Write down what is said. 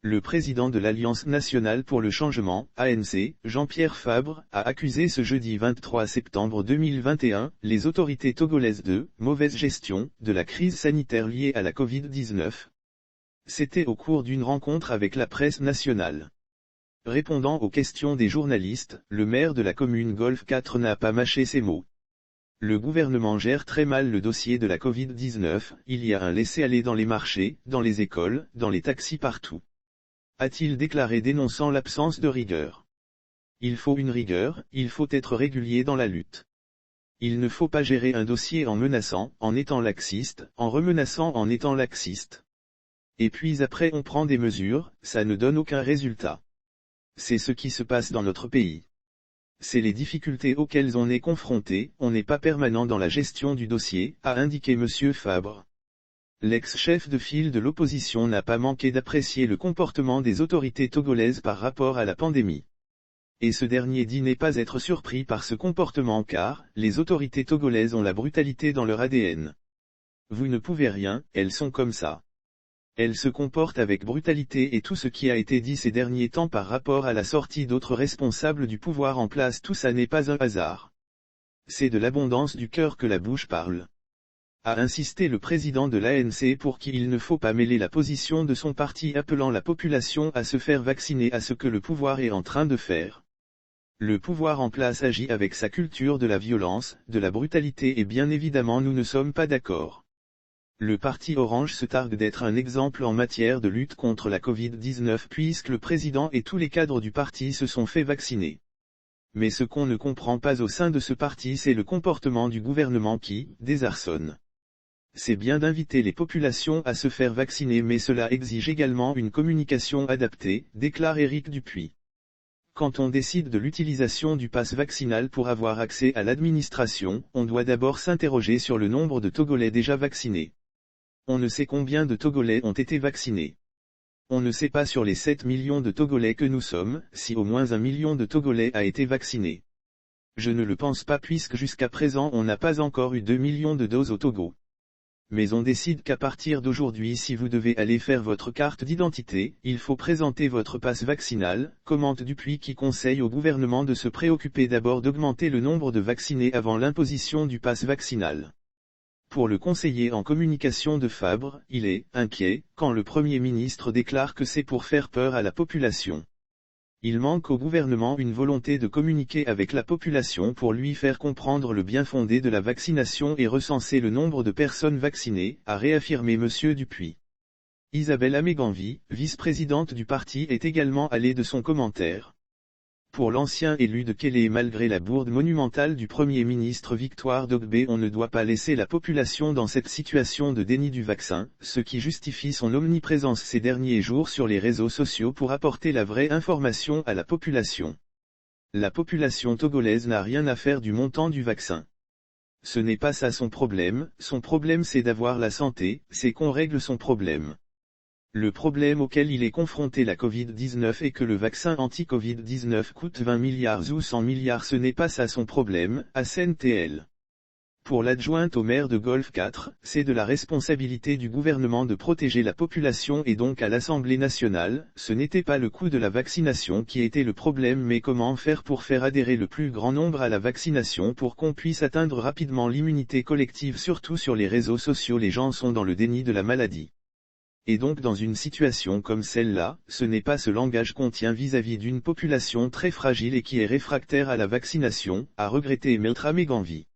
Le président de l'Alliance nationale pour le changement, ANC, Jean-Pierre Fabre, a accusé ce jeudi 23 septembre 2021 les autorités togolaises de « mauvaise gestion » de la crise sanitaire liée à la Covid-19. C'était au cours d'une rencontre avec la presse nationale. Répondant aux questions des journalistes, le maire de la commune Golfe 4 n'a pas mâché ses mots. Le gouvernement gère très mal le dossier de la Covid-19, il y a un laisser-aller dans les marchés, dans les écoles, dans les taxis partout. A-t-il déclaré dénonçant l'absence de rigueur. Il faut une rigueur, il faut être régulier dans la lutte. Il ne faut pas gérer un dossier en menaçant, en étant laxiste, en remenaçant en étant laxiste. Et puis après on prend des mesures, ça ne donne aucun résultat. C'est ce qui se passe dans notre pays. C'est les difficultés auxquelles on est confronté, on n'est pas permanent dans la gestion du dossier, a indiqué M. Fabre. L'ex-chef de file de l'opposition n'a pas manqué d'apprécier le comportement des autorités togolaises par rapport à la pandémie. Et ce dernier dit ne pas être surpris par ce comportement car, les autorités togolaises ont la brutalité dans leur ADN. Vous ne pouvez rien, elles sont comme ça. Elles se comportent avec brutalité et tout ce qui a été dit ces derniers temps par rapport à la sortie d'autres responsables du pouvoir en place, tout ça n'est pas un hasard. C'est de l'abondance du cœur que la bouche parle. A insisté le président de l'ANC pour qui il ne faut pas mêler la position de son parti appelant la population à se faire vacciner à ce que le pouvoir est en train de faire. Le pouvoir en place agit avec sa culture de la violence, de la brutalité et bien évidemment nous ne sommes pas d'accord. Le parti Orange se targue d'être un exemple en matière de lutte contre la Covid-19 puisque le président et tous les cadres du parti se sont fait vacciner. Mais ce qu'on ne comprend pas au sein de ce parti c'est le comportement du gouvernement qui désarçonne. C'est bien d'inviter les populations à se faire vacciner mais cela exige également une communication adaptée, déclare Éric Dupuis. Quand on décide de l'utilisation du pass vaccinal pour avoir accès à l'administration, on doit d'abord s'interroger sur le nombre de Togolais déjà vaccinés. On ne sait combien de Togolais ont été vaccinés. On ne sait pas sur les 7 millions de Togolais que nous sommes, si au moins 1 million de Togolais a été vacciné. Je ne le pense pas puisque jusqu'à présent on n'a pas encore eu 2 millions de doses au Togo. Mais on décide qu'à partir d'aujourd'hui si vous devez aller faire votre carte d'identité, il faut présenter votre passe vaccinal, commente Dupuis qui conseille au gouvernement de se préoccuper d'abord d'augmenter le nombre de vaccinés avant l'imposition du passe vaccinal. Pour le conseiller en communication de Fabre, il est inquiet quand le Premier ministre déclare que c'est pour faire peur à la population. Il manque au gouvernement une volonté de communiquer avec la population pour lui faire comprendre le bien fondé de la vaccination et recenser le nombre de personnes vaccinées, a réaffirmé M. Dupuis. Isabelle Améganvi, vice-présidente du parti est également allée de son commentaire. Pour l'ancien élu de Kélé malgré la bourde monumentale du Premier ministre Victoire Dogbe on ne doit pas laisser la population dans cette situation de déni du vaccin, ce qui justifie son omniprésence ces derniers jours sur les réseaux sociaux pour apporter la vraie information à la population. La population togolaise n'a rien à faire du montant du vaccin. Ce n'est pas ça son problème c'est d'avoir la santé, c'est qu'on règle son problème. Le problème auquel il est confronté la Covid-19 est que le vaccin anti-Covid-19 coûte 20 milliards ou 100 milliards ce n'est pas ça son problème, assène-t-elle. Pour l'adjointe au maire de Golfe 4, c'est de la responsabilité du gouvernement de protéger la population et donc à l'Assemblée nationale, ce n'était pas le coût de la vaccination qui était le problème mais comment faire pour faire adhérer le plus grand nombre à la vaccination pour qu'on puisse atteindre rapidement l'immunité collective surtout sur les réseaux sociaux les gens sont dans le déni de la maladie. Et donc dans une situation comme celle-là, ce n'est pas ce langage qu'on tient vis-à-vis d'une population très fragile et qui est réfractaire à la vaccination, a regretté Maître Améganvi.